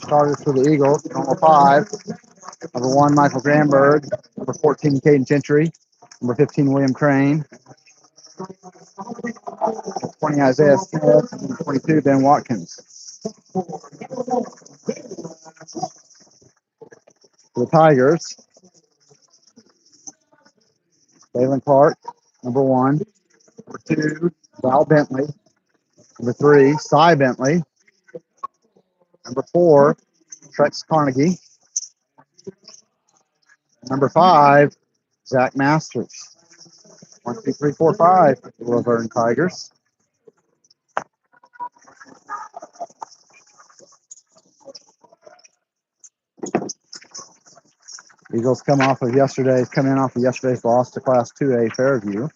Starters for the Eagles, number 5. Number 1, Michael Granberg. Number 14, Caden Gentry. Number 15, William Crane. 20, Isaiah Smith. Number 22, Ben Watkins. For the Tigers, Jalen Clark. Number 1. Number 2, Val Bentley. Number 3, Cy Bentley. Number 4, Trex Carnegie. Number 5, Zach Masters. 1, 2, 3, 4, 5. The Laverne Tigers. Eagles come in off of yesterday's loss to Class 2A Fairview.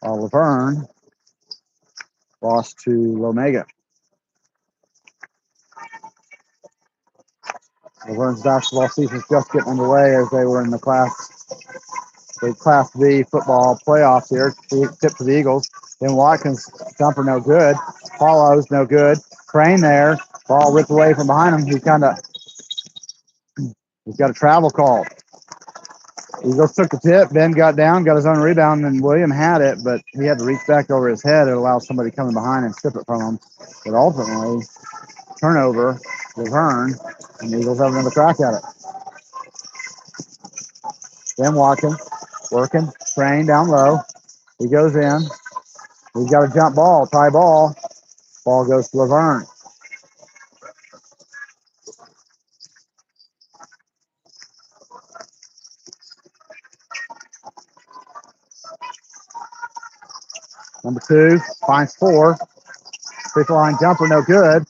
Laverne lost to Lomega. Laverne's basketball season's just getting underway as they were in the Class B football playoffs here. Tip to the Eagles. Then Watkins, jumper no good. Follows no good. Crane there. Ball ripped away from behind him. He's got a travel call. Eagles took the tip. Ben got down, got his own rebound, and William had it, but he had to reach back over his head. It allowed somebody coming behind and strip it from him. But ultimately, turnover, Laverne, and the Eagles have another crack at it. Ben Watkins, working, Crane down low. He goes in. He's got a jump ball, tie ball. Ball goes to Laverne. Number 2 finds 4. Free throw line jumper, no good.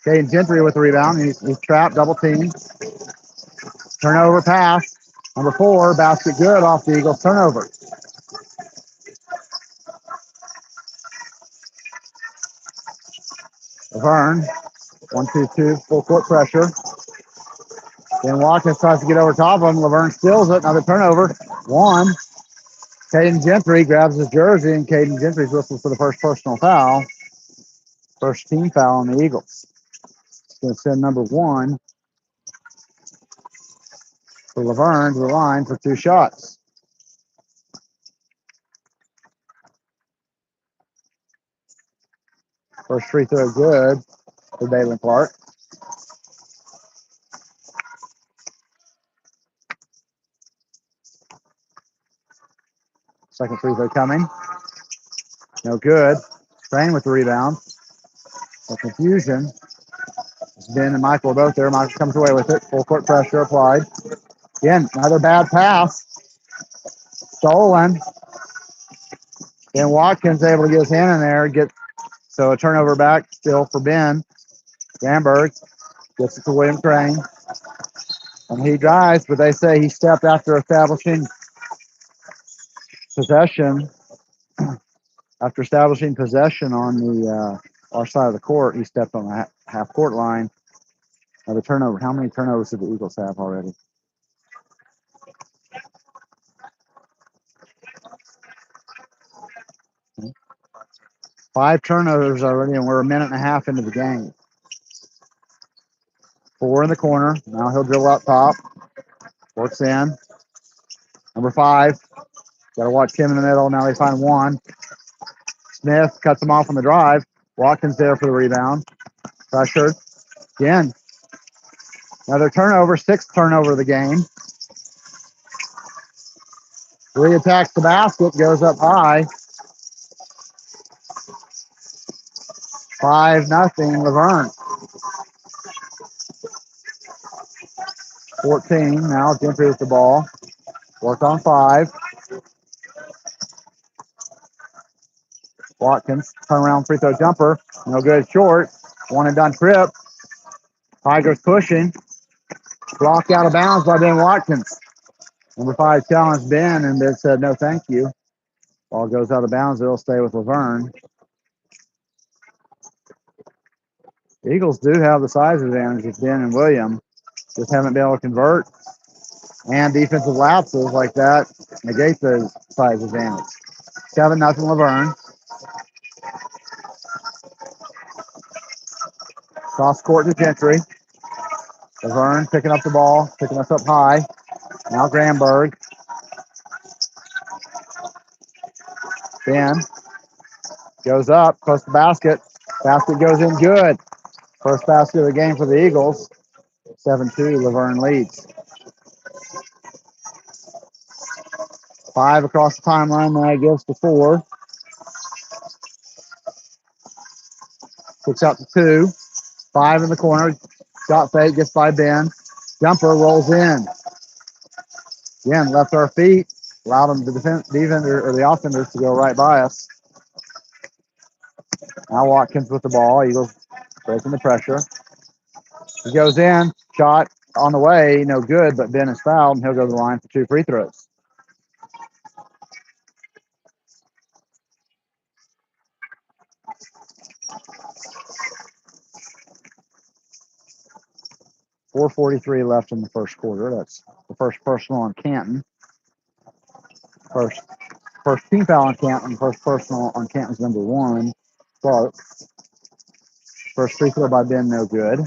Caden Gentry with the rebound. He's trapped, double team. Turnover pass. Number 4, basket good off the Eagles turnover. Laverne, 1-2-2, full court pressure. Then Watkins tries to get over top of him. Laverne steals it. Another turnover. 1. Caden Gentry grabs his jersey, and Caden Gentry's whistled for the first personal foul. First team foul on the Eagles. It's going to send number 1 for Laverne to the line for 2 shots. First free throw good for Dalen Clark. Second free throw coming. No good. Crane with the rebound. No confusion. Ben and Michael are both there. Michael comes away with it. Full court pressure applied. Again, another bad pass. Stolen. Ben Watkins able to get his hand in there. So a turnover back still for Ben. Gamberg gets it to William Crane. And he drives, but they say he stepped after establishing possession. After establishing possession on the our side of the court, he stepped on the half court line. Now the turnover. How many turnovers did the Eagles have already? Five turnovers already, and we're a minute and a half into the game. 4 in the corner. Now he'll dribble out top. Works in. Number 5. Got to watch him in the middle. Now they find 1. Smith cuts him off on the drive. Watkins there for the rebound. Pressured. Again. Another turnover. 6th turnover of the game. 3 attacks the basket. Goes up high. 5-0 Laverne. 14. Now Gentry with the ball. Work on 5. Watkins, turnaround free throw jumper. No good short. One and done trip. Tigers pushing. Blocked out of bounds by Ben Watkins. Number 5 challenged Ben, and Ben said no thank you. Ball goes out of bounds. It'll stay with Laverne. The Eagles do have the size advantage with Ben and William. Just haven't been able to convert. And defensive lapses like that negate the size advantage. 7-0 Laverne. Cross court to Gentry. Laverne picking up the ball, picking us up high. Now Granberg. Ben goes up, close to the basket. Basket goes in good. First basket of the game for the Eagles. 7-2, Laverne leads. 5 across the timeline, now gives to 4. 6 out to 2. 5 in the corner. Shot fake, gets by Ben. Jumper rolls in. Again, left our feet. Allowed them, the defender or the offenders, to go right by us. Now Watkins with the ball. Eagles breaking the pressure. He goes in. Shot on the way. No good, but Ben is fouled, and he'll go to the line for 2 free throws. .443 left in the first quarter. That's the first personal on Canton. First team foul on Canton. First personal on Canton's number 1, Clark. First free throw by Ben, no good.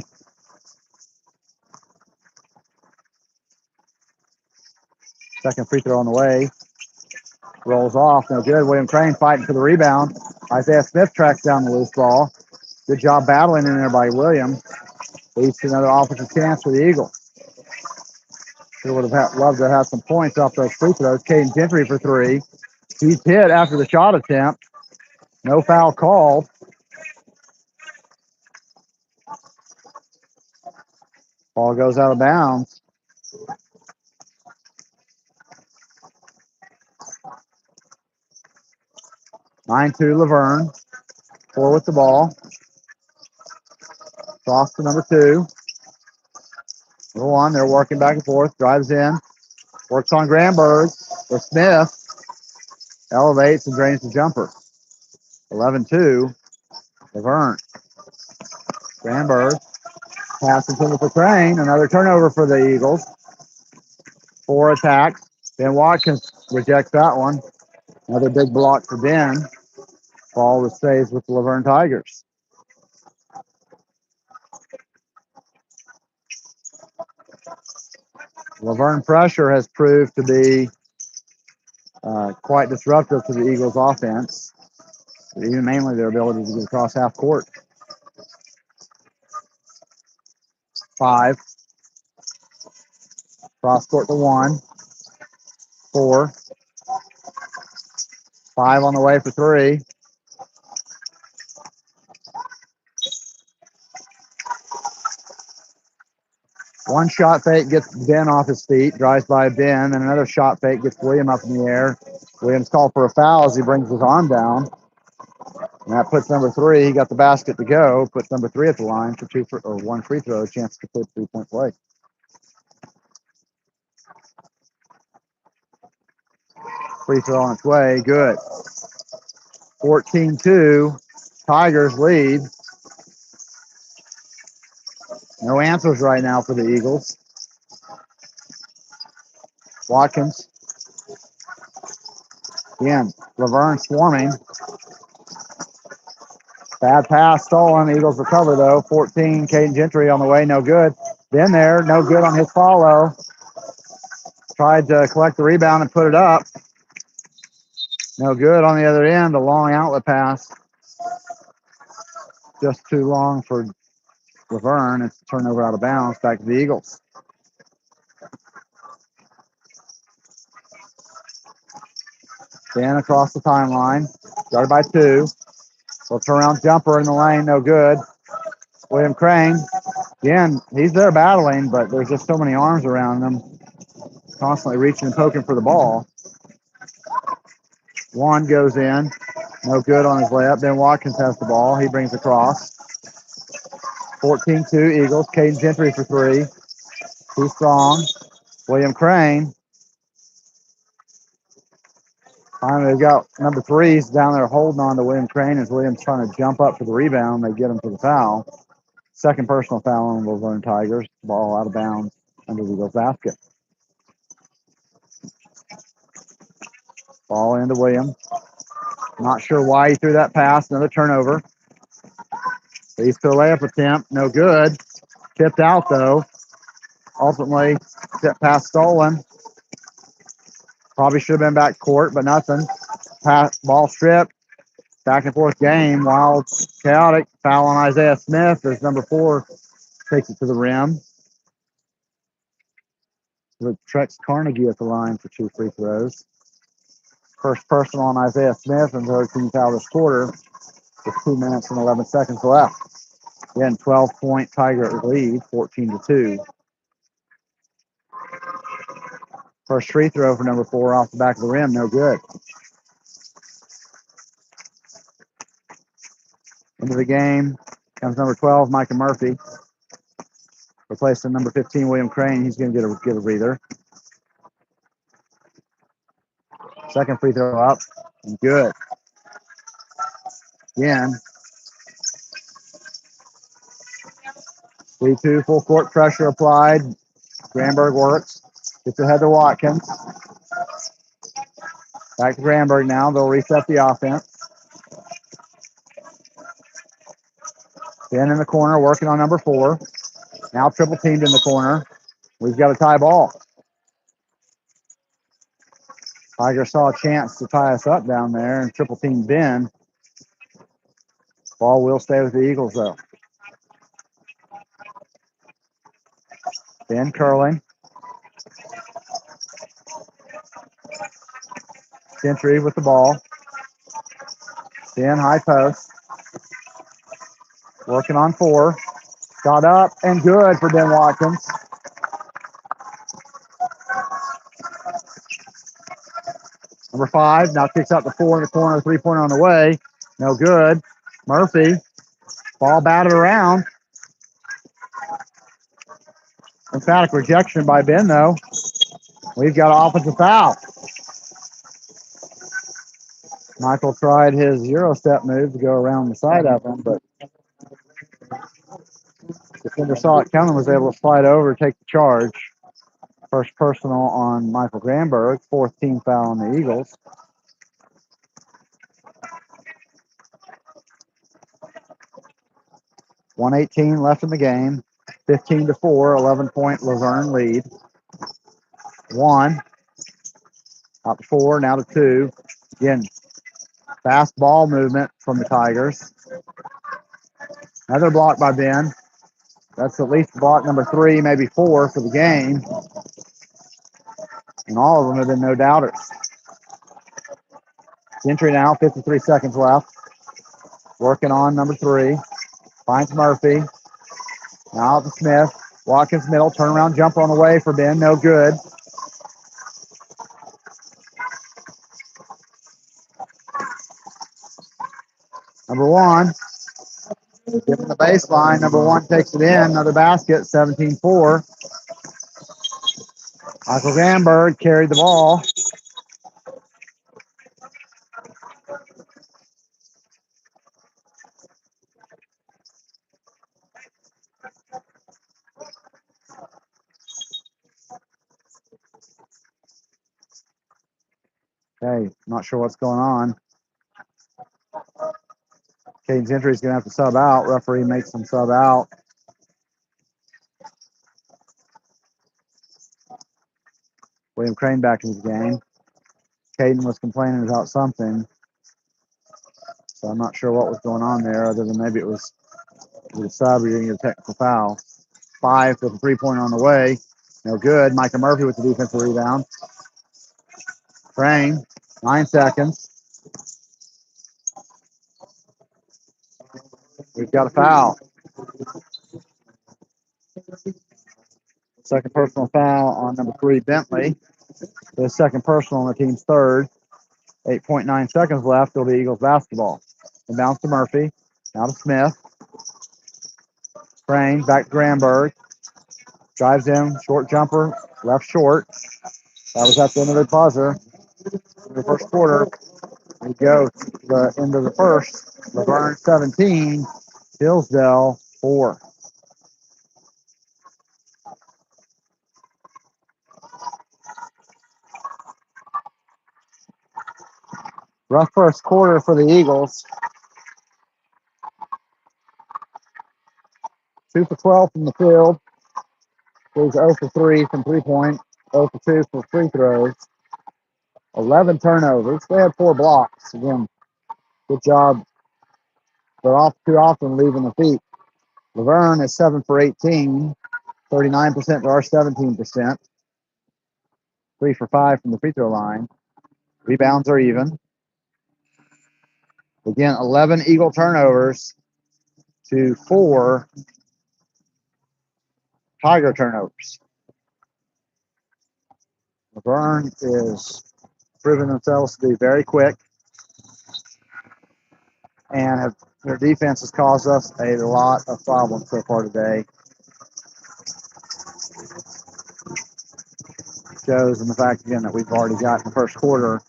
Second free throw on the way. Rolls off, no good. William Crane fighting for the rebound. Isaiah Smith tracks down the loose ball. Good job battling in there by William. Leads to another offensive chance for the Eagles. Sure would have loved to have some points off those free throws. Caden Gentry for 3. He's hit after the shot attempt. No foul called. Ball goes out of bounds. (9-2) Laverne. 4 with the ball. Cross to number 2. Number 1, they're working back and forth. Drives in. Works on Granberg. For Smith. Elevates and drains the jumper. 11-2. Laverne. Granberg. Pass intended for Crane. Another turnover for the Eagles. 4 attacks. Ben Watkins rejects that one. Another big block for Ben. Ball stays with the Laverne Tigers. Laverne pressure has proved to be quite disruptive to the Eagles' offense, even mainly their ability to get across half court. 5. Cross court to 1. 4. 5 on the way for 3. One shot fake gets Ben off his feet, drives by Ben, and another shot fake gets William up in the air. Williams called for a foul as he brings his arm down. And that puts number 3. He got the basket to go. Puts number 3 at the line for 1 free throw, a chance to complete 3-point play. Free throw on its way. Good. 14-2. Tigers lead. No answers right now for the Eagles. Watkins. Again, Laverne swarming. Bad pass stolen. Eagles recover though. 14. Caden Gentry on the way. No good. Been there. No good on his follow. Tried to collect the rebound and put it up. No good on the other end. A long outlet pass. Just too long for Laverne. It's a turnover out of bounds. Back to the Eagles. Ben across the timeline. Guarded by 2. Little turnaround jumper in the lane. No good. William Crane. Again, he's there battling, but there's just so many arms around him. Constantly reaching and poking for the ball. 1 goes in. No good on his layup. Ben Watkins has the ball. He brings across. 14-2 Eagles. Caden Gentry for 3. Too strong. William Crane. Finally, they've got number 3's down there holding on to William Crane as William's trying to jump up for the rebound. They get him for the foul. Second personal foul on the Laverne Tigers. Ball out of bounds under the Eagles basket. Ball into Williams. Not sure why he threw that pass. Another turnover. Leads to a layup attempt. No good. Tipped out, though. Ultimately, tip pass stolen. Probably should have been back court, but nothing. Pass, ball stripped. Back and forth game. Wild, chaotic. Foul on Isaiah Smith as number 4 takes it to the rim. With Trex Carnegie at the line for 2 free throws. First personal on Isaiah Smith and 13th foul this quarter with 2 minutes and 11 seconds left. Again, 12-point Tiger lead, 14-2. First free throw for number 4 off the back of the rim, no good. Into the game comes number 12, Micah Murphy. Replacing number 15, William Crane. He's going to get a breather. Second free throw up, and good. Again, 3-2, full court pressure applied. Granberg works. Gets ahead to Watkins. Back to Granberg now. They'll reset the offense. Ben in the corner, working on number 4. Now triple teamed in the corner. We've got a tie ball. Tigers saw a chance to tie us up down there and triple team Ben. Ball will stay with the Eagles, though. Ben curling. Gentry with the ball. Ben high post. Working on 4. Got up and good for Ben Watkins. Number 5 now kicks out the 4 in the corner, 3-pointer on the way. No good. Murphy. Ball batted around. Emphatic rejection by Ben, though. We've got an offensive foul. Michael tried his Euro step move to go around the side of him, but defender saw it coming, was able to slide over, take the charge. First personal on Michael Granberg, 4th team foul on the Eagles. .118 left in the game. 15-4, 11-point Laverne lead. 1. Up to 4, now to 2. Again, fast ball movement from the Tigers. Another block by Ben. That's at least block number 3, maybe 4 for the game. And all of them have been no doubters. Gentry now, 53 seconds left. Working on number 3. Finds Murphy. Now to Smith. Watkins middle, turnaround jumper on the way for Ben, no good. Number 1. Given the baseline, number 1 takes it in. Another basket, 17-4. Michael Granberg carried the ball. Okay, not sure what's going on. Caden Gentry's going to have to sub out. Referee makes him sub out. William Crane back into the game. Caden was complaining about something. So I'm not sure what was going on there, other than maybe it was the sub or you're going to get a technical foul. 5 with a 3-pointer on the way. No good. Micah Murphy with the defensive rebound. Crane, 9 seconds. We've got a foul. Second personal foul on number 3, Bentley. The second personal on the team's 3rd. 8.9 seconds left. It'll be Eagles basketball. And bounce to Murphy. Now to Smith. Crane back to Granberg. drives in, short jumper, left short. That was at the end of the buzzer. In the first quarter, we go to the end of the first. Laverne 17, Hillsdale 4. Rough first quarter for the Eagles. 2 for 12 from the field. Goes 0 for 3 from 3-point. 0 for 2 for free throws. 11 turnovers. They had 4 blocks. Again, good job. They're off too often leaving the feet. Laverne is 7 for 18. 39% to our 17%. 3 for 5 from the free throw line. Rebounds are even. Again, 11 Eagle turnovers to 4 Tiger turnovers. Laverne is proving themselves to be very quick, and their defense has caused us a lot of problems so far today. Shows in the fact, again, that we've already got in the first quarter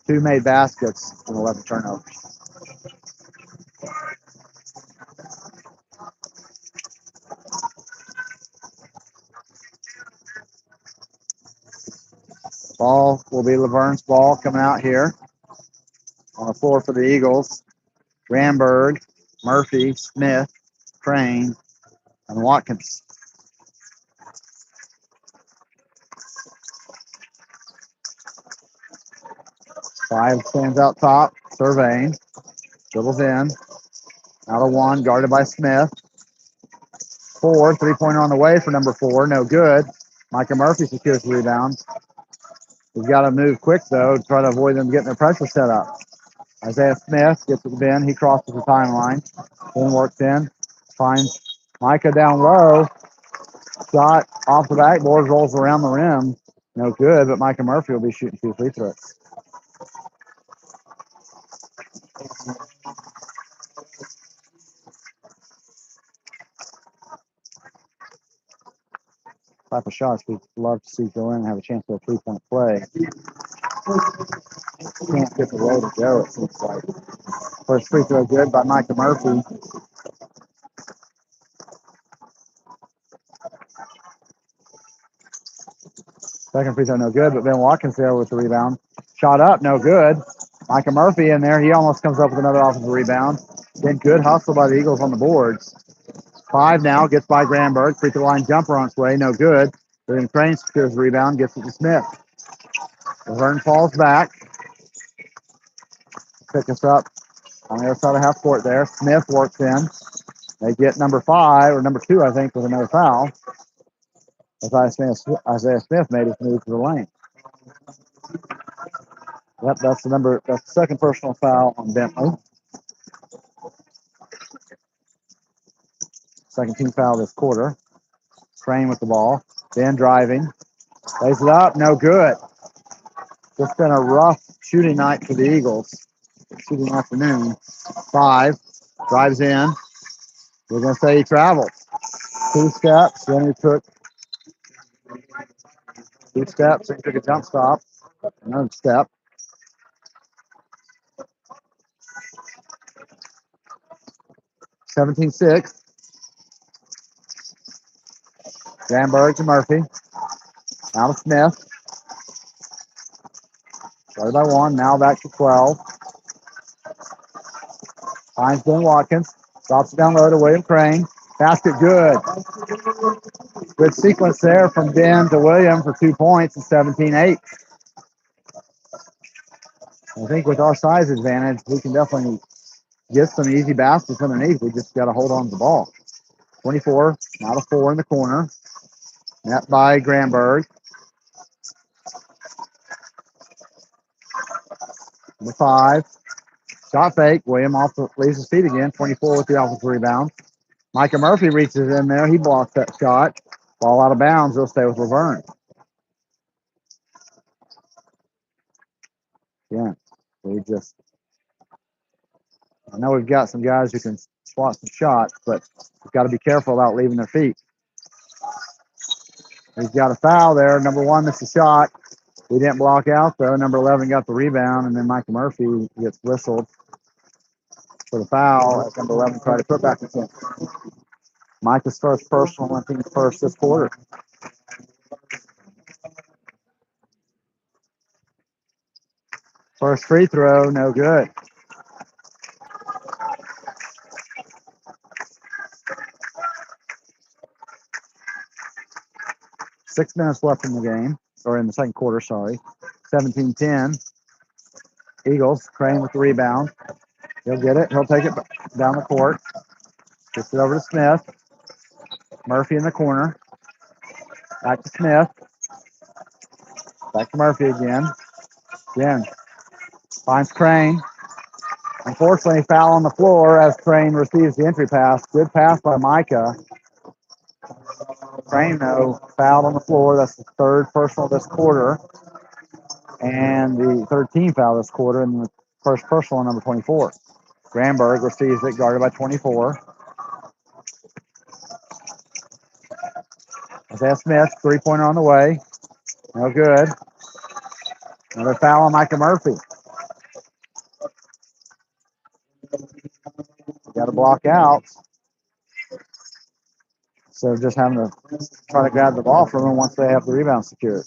2 made baskets and 11 turnovers. Ball will be Laverne's ball coming out here on the floor for the Eagles. Granberg, Murphy, Smith, Crane, and Watkins. 5 stands out top, surveying, dribbles in, out of 1, guarded by Smith. 4, 3-pointer on the way for number 4, no good. Micah Murphy secures the rebound. We've got to move quick, though, to try to avoid them getting their pressure set up. Isaiah Smith gets to the bin. He crosses the timeline. Then works in. Finds Micah down low. Shot off the backboard, rolls around the rim. No good, but Micah Murphy will be shooting 2 free throws. Type of shots we'd love to see go in and have a chance for a 3-point play. Can't get the way to go, it seems like. First free throw good by Micah Murphy. Second free throw no good, but Ben Watkins there with the rebound. Shot up, no good. Micah Murphy in there. He almost comes up with another offensive rebound. Then good hustle by the Eagles on the boards. 5 now, gets by Granberg. Free throw line jumper on its way, no good. Then Crane secures the rebound, gets it to Smith. Laverne falls back. Pick us up on the other side of half court there. Smith works in. They get number 5, or number 2, I think, with another foul. Isaiah Smith made his move to the lane. Yep, that's the second personal foul on Bentley. Second team foul this quarter. Crane with the ball. Ben driving. Lays it up, no good. Just been a rough shooting night for the Eagles. Shooting afternoon. 5. Drives in. We're going to say he traveled. 2 steps, then he took 2 steps, and took a jump stop. Another step. (17-6). Granberg to Murphy. Out of Smith. Started by 1, now back to 12. Finds Ben Watkins. Drops it down low to William Crane. Basket good. Good sequence there from Ben to William for 2 points and 17-8. I think with our size advantage, we can definitely get some easy baskets underneath. We just got to hold on to the ball. 24, out of 4 in the corner. Net by Granberg. Number 5. Shot fake. William leaves his feet again. 24 with the offensive rebound. Micah Murphy reaches in there. He blocks that shot. Ball out of bounds. He'll stay with Laverne. Yeah. I know we've got some guys who can swat some shots, but we've got to be careful about leaving their feet. He's got a foul there. Number 1 missed a shot. He didn't block out, though. Number 11 got the rebound, and then Michael Murphy gets whistled for the foul as number 11 tried to put back the 10. Micah's first personal, I think, first this quarter. First free throw, no good. Six minutes left in the game, or in the second quarter, sorry. 17-10. Eagles, Crane with the rebound. He'll get it. He'll take it down the court. Gets it over to Smith. Murphy in the corner. Back to Smith. Back to Murphy again. Again. Finds Crane. Unfortunately, foul on the floor as Crane receives the entry pass. Good pass by Micah. Crane, though, fouled on the floor. That's the third personal this quarter. And the 13th foul this quarter, and the first personal on number 24. Granberg receives it, guarded by 24. Isaiah Smith, three-pointer on the way. No good. Another foul on Micah Murphy. Got to block out. So just having to try to grab the ball from them once they have the rebound secured.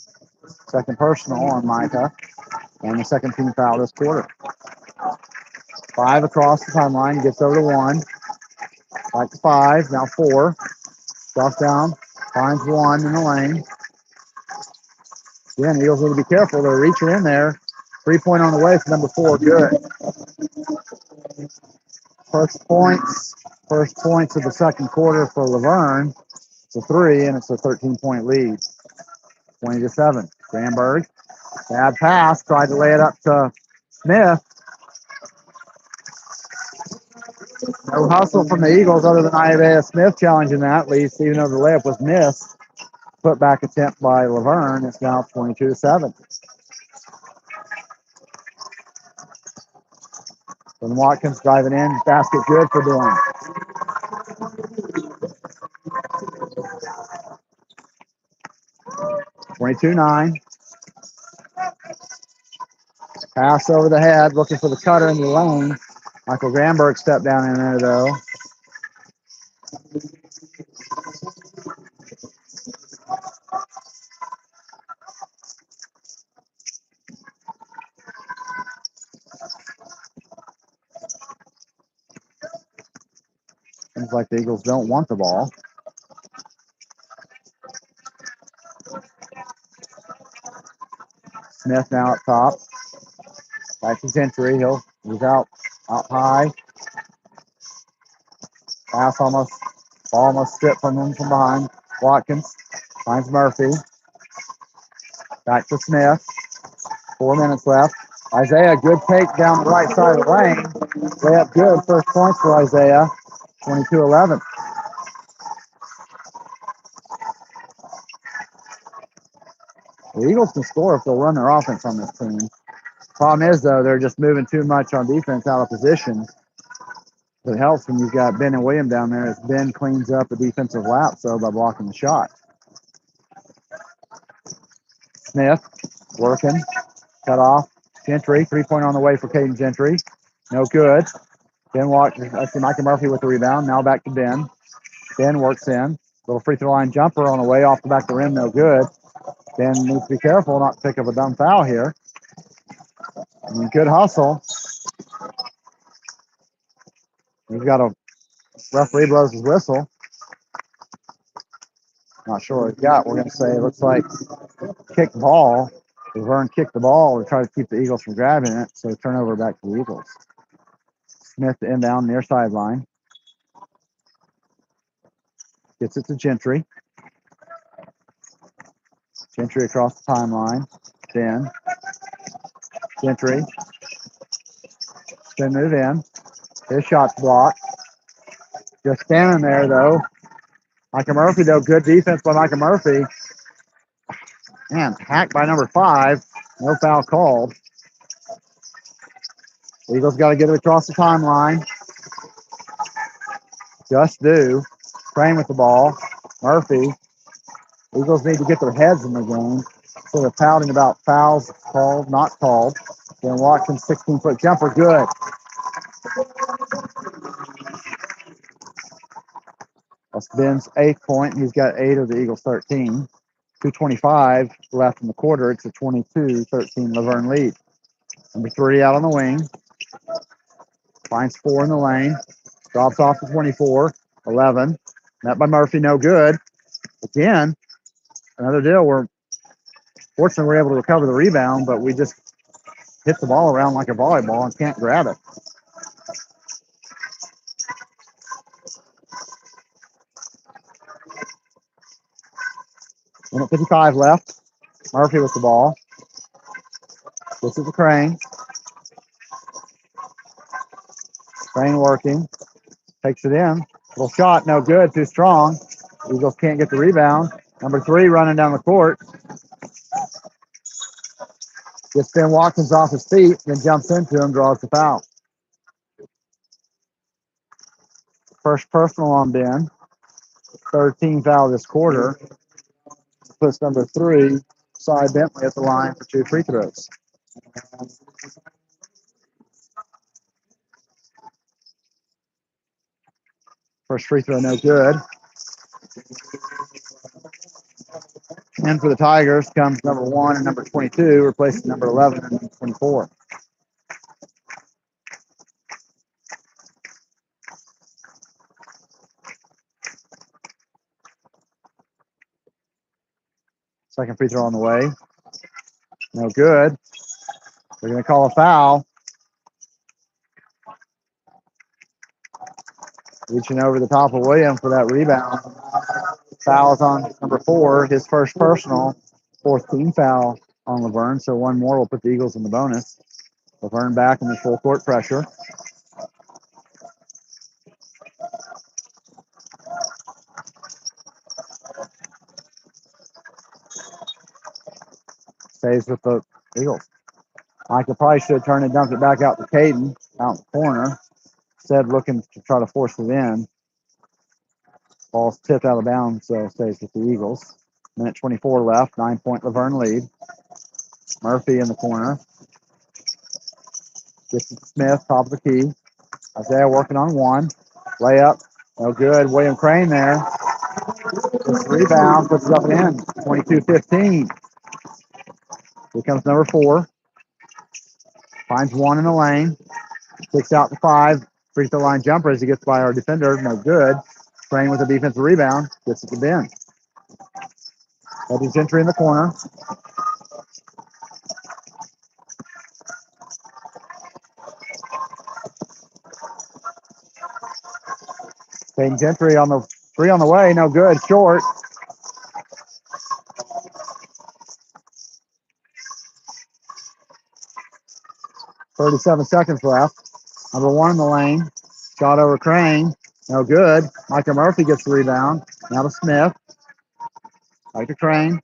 Second personal on Micah. And the second team foul this quarter. 5 across the timeline. Gets over to 1. Back to 5. Now 4. Drops down. Finds 1 in the lane. Again, Eagles need to be careful. They're reaching in there. 3-point on the way for number 4. Good. First points of the second quarter for Laverne. It's a 3, and it's a 13-point lead. 20-7. Granberg. Bad pass. Tried to lay it up to Smith. No hustle from the Eagles other than Isaiah Smith challenging that, at least, even though the layup was missed. Put back attempt by Laverne. It's now 22-7. Then Watkins driving in. Basket good for Dillon. (22-9). Pass over the head, looking for the cutter in the lane. Michael Granberg stepped down in there, though. Seems like the Eagles don't want the ball. Smith now up top. Back to Gentry. He's out high. Pass ball almost stripped from him from behind. Watkins finds Murphy. Back to Smith. 4 minutes left. Isaiah, good take down the right side of the lane. Layup good. First points for Isaiah. 22-11. The Eagles can score if they'll run their offense on this team. Problem is, though, they're just moving too much on defense out of position. It helps when you've got Ben and William down there as Ben cleans up a defensive lap, so by blocking the shot. Smith working, cut off. Gentry, 3-point on the way for Caden Gentry. No good. Ben Watkins, I see Micah Murphy with the rebound. Now back to Ben. Ben works in. Little free throw line jumper on the way off the back of the rim, no good. Ben needs to be careful not to pick up a dumb foul here. I mean, good hustle. He's got a referee blows his whistle. Not sure what he's got. We're going to say it looks like kick ball. Laverne kicked the ball to try to keep the Eagles from grabbing it. So turnover back to the Eagles. Smith to inbound near sideline. Gets it to Gentry. Gentry across the timeline. Ben. Gentry. Spin move in. His shot's blocked. Just standing there, though. Micah Murphy, though. Good defense by Micah Murphy. Man, hacked by number 5. No foul called. Eagles got to get it across the timeline. Just do. Crane with the ball. Murphy Eagles need to get their heads in the game instead of pouting about fouls called, not called. Then Watkins, 16-foot jumper, good. That's Ben's 8th point. He's got 8 of the Eagles' 13. 2:25 left in the quarter. It's a 22-13 Laverne lead. Number 3 out on the wing. Finds 4 in the lane. Drops off to 24. 11. Met by Murphy, no good. Again, another deal where fortunately we're able to recover the rebound, but we just hit the ball around like a volleyball and can't grab it. 1:55 left. Murphy with the ball. This is the Crane. Crane working. Takes it in. Little shot, no good, too strong. Eagles can't get the rebound. Number 3 running down the court. Gets Ben Watkins off his feet, then jumps into him, draws the foul. First personal on Ben. 13th foul this quarter. Puts number 3, Cy Bentley, at the line for 2 free throws. First free throw, no good. And for the Tigers comes number 1 and number 22, replacing number 11 and 24. Second free throw on the way. No good. They're going to call a foul. Reaching over the top of Williams for that rebound. Fouls on number 4, his first personal. 4th team foul on Laverne, so one more will put the Eagles in the bonus. Laverne back in the full court pressure. Stays with the Eagles. Michael probably should have turned and dumped it back out to Caden, out in the corner. Instead, looking to try to force it in. Ball's tipped out of bounds, so stays with the Eagles. Minute 24 left, 9-point Laverne lead. Murphy in the corner. Gets it to Smith, top of the key. Isaiah working on 1. Layup, no good. William Crane there. This rebound, puts it up and in. 22-15. Here comes number 4. Finds 1 in the lane. Kicks out to 5. Free throw line jumper as he gets by our defender. No good. Crane with a defensive rebound. Gets it to Ben. Eddie's entry in the corner. Payne Gentry on the 3 on the way. No good. Short. .37 seconds left. Number 1 in the lane. Shot over Crane. No good. Micah Murphy gets the rebound. Now to Smith. Back to Crane.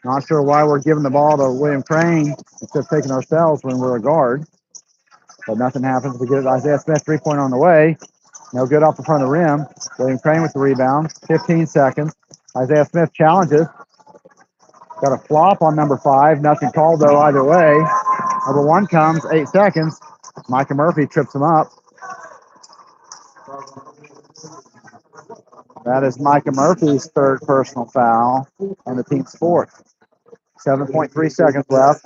Not sure why we're giving the ball to William Crane instead of taking ourselves when we're a guard. But nothing happens. We get it. Isaiah Smith 3-point on the way. No good off the front of the rim. William Crane with the rebound. 15 seconds. Isaiah Smith challenges. Got a flop on number 5. Nothing called, though, either way. Number 1 comes. 8 seconds. Micah Murphy trips him up. That is Micah Murphy's 3rd personal foul and the team's 4th. 7.3 seconds left.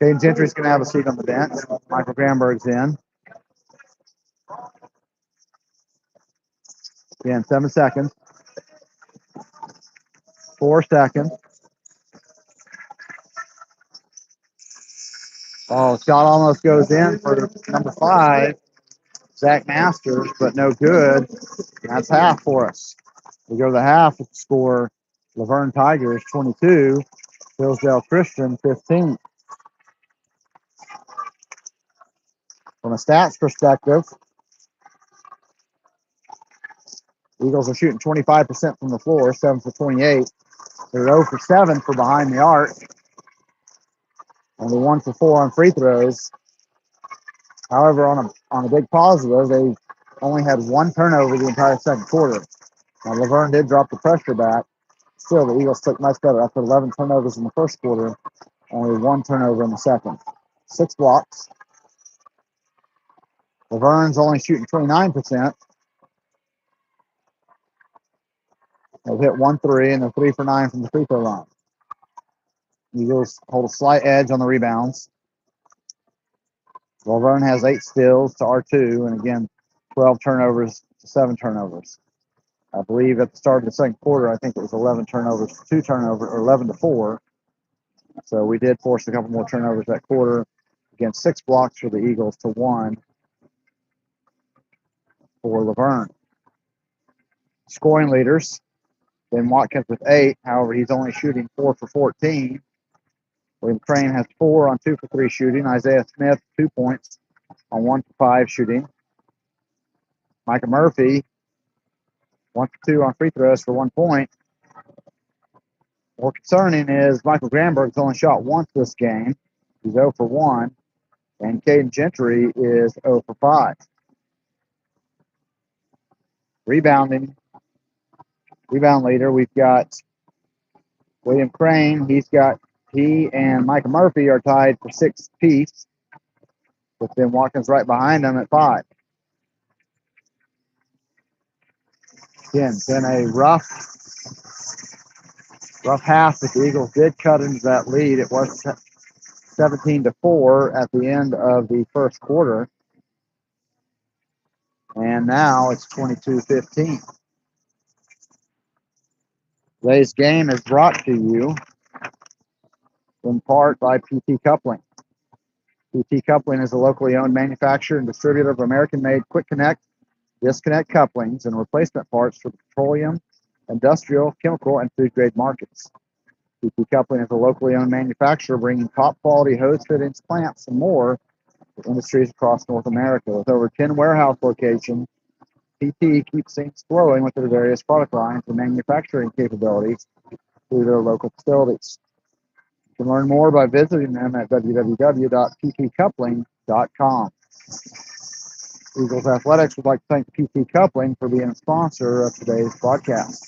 Caden Gentry's going to have a seat on the bench. Michael Gramberg's in. Again, 7 seconds. 4 seconds. Oh, shot almost goes in for number 5, Zach Masters, but no good. That's half for us. We go to the half with the score. Laverne Tigers 22, Hillsdale Christian 15. From a stats perspective, Eagles are shooting 25% from the floor, 7 for 28. They're 0 for 7 for behind the arc. Only 1 for 4 on free throws. However, on a big positive, they only had 1 turnover the entire second quarter. Now, Laverne did drop the pressure back. Still, the Eagles took much better. After 11 turnovers in the first quarter, only 1 turnover in the second. 6 blocks. Laverne's only shooting 29%. They've hit 1 3, and they're 3 for 9 from the free throw line. Eagles hold a slight edge on the rebounds. Laverne has 8 steals to R2, and again, 12 turnovers to 7 turnovers. I believe at the start of the second quarter, I think it was 11 turnovers to 2 turnovers, or 11 to 4. So we did force a couple more turnovers that quarter. Again, 6 blocks for the Eagles to 1 for Laverne. Scoring leaders, Ben Watkins with 8. However, he's only shooting 4 for 14. William Crane has 4 on 2 for 3 shooting. Isaiah Smith, 2 points on 1 for 5 shooting. Micah Murphy, 1 for 2 on free throws for 1 point. More concerning is Michael Granberg's only shot once this game. He's 0 for 1. And Caden Gentry is 0 for 5. Rebound leader, we've got William Crane. He and Micah Murphy are tied for 6th piece, with Ben Watkins right behind them at 5. Again, been a rough half, but the Eagles did cut into that lead. It was 17 to 4 at the end of the first quarter. And now it's 22-15. Today's game is brought to you in part by PT Coupling. PT Coupling is a locally owned manufacturer and distributor of American-made quick connect, disconnect couplings and replacement parts for the petroleum, industrial, chemical, and food grade markets. PT Coupling is a locally owned manufacturer bringing top quality hose fittings, clamps, and more to industries across North America. With over 10 warehouse locations, PT keeps things flowing with their various product lines and manufacturing capabilities through their local facilities. You can learn more by visiting them at www.ptcoupling.com. Eagles Athletics would like to thank PT Coupling for being a sponsor of today's broadcast.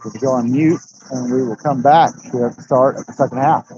We'll go on mute, and we will come back here at the start of the second half.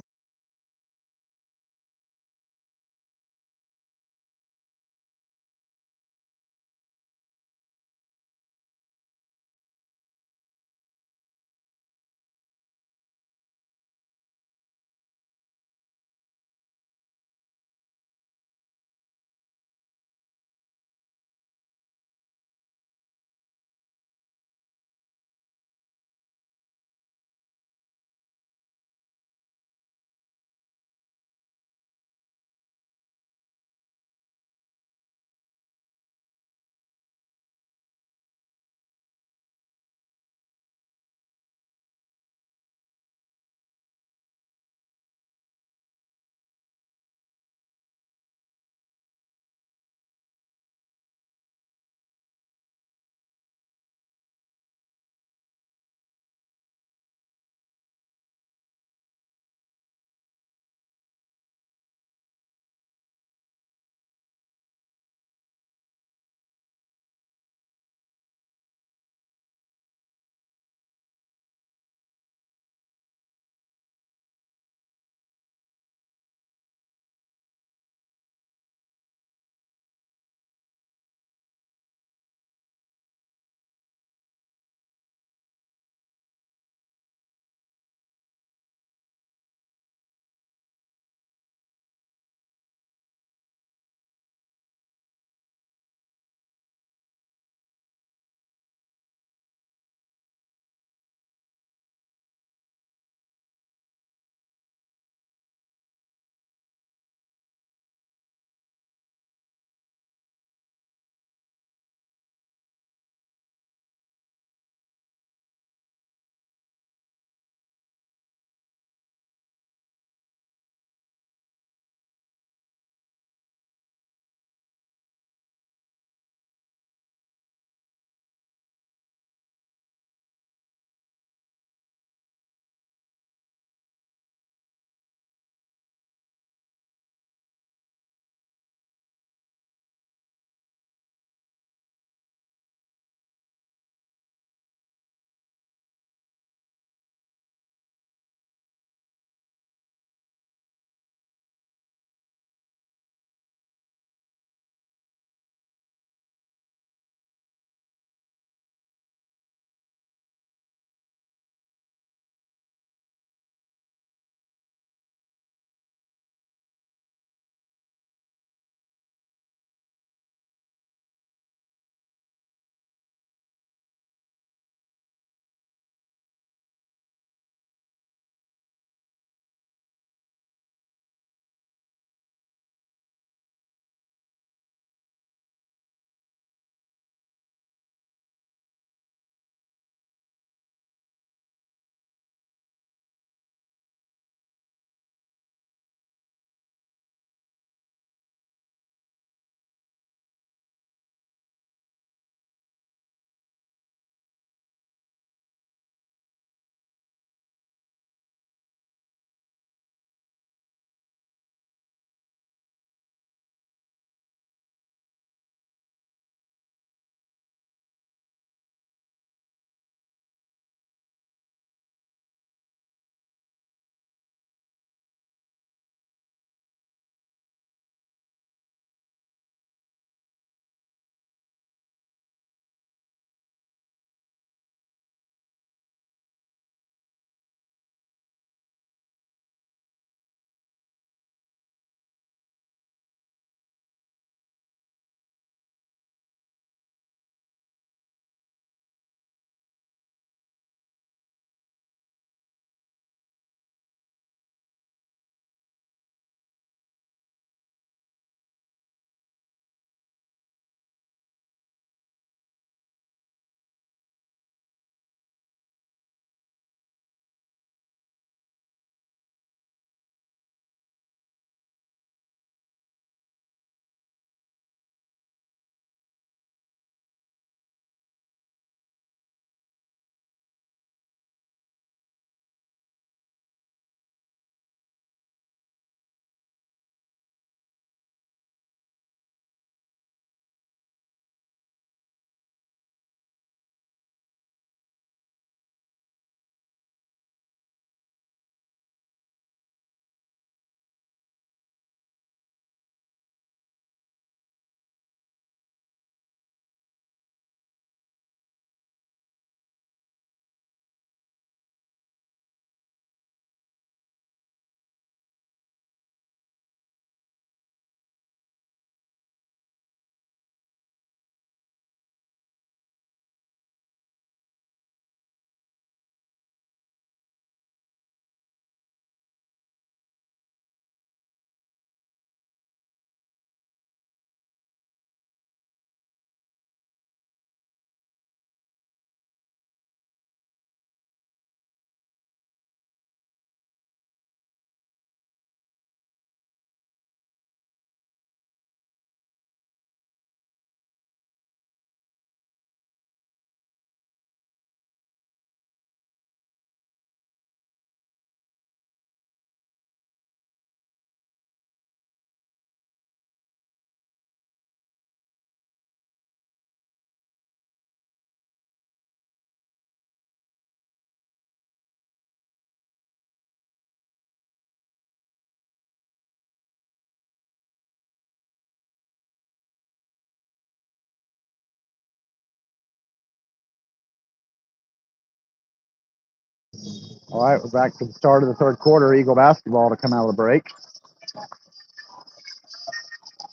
All right, we're back to the start of the third quarter. Eagle basketball to come out of the break.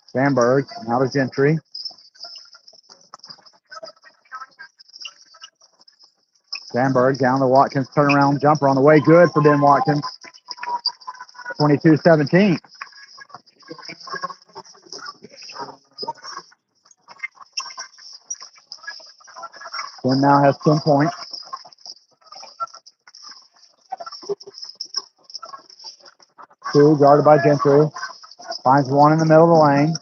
Sandberg, now to Gentry. Sandberg down to Watkins, turnaround jumper on the way. Good for Ben Watkins. 22-17. Ben now has 10 points. 2, guarded by Gentry. Finds one in the middle of the lane.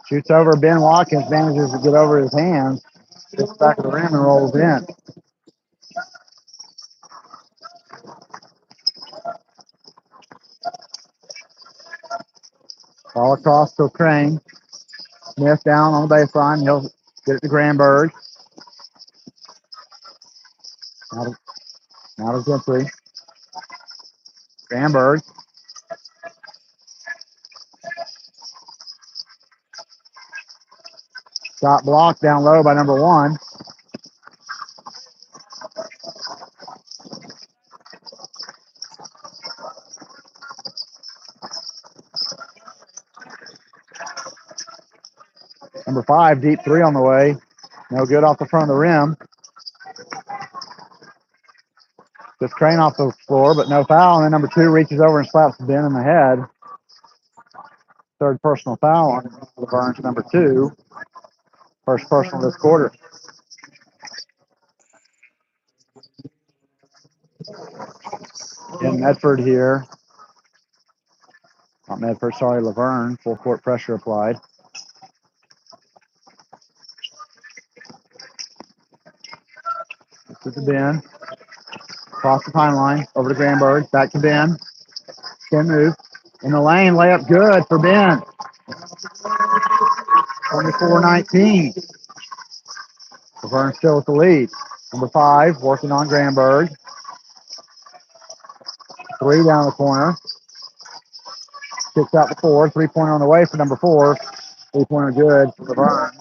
Shoots over Ben Watkins, manages to get over his hands. Gets back of the rim and rolls in. Ball across to Crane. Smith down on the baseline. He'll get it to Granberg. Now to Gentry. Granberg. Shot blocked down low by number 1. Number 5, deep 3 on the way. No good off the front of the rim. Just Crane off the floor, but no foul. And then number 2 reaches over and slaps Ben in the head. Third personal foul on Laverne's number 2. First personal this quarter. In Medford here. Not Medford, sorry, Laverne. Full court pressure applied. To the Ben. Across the timeline. Over to Granberg. Back to Ben. 10 move. In the lane. Layup good for Ben. 24-19. Laverne still with the lead. Number 5 working on Granberg. 3 down the corner. Kicks out the 4. 3-pointer on the way for number 4. 3-pointer good for Laverne.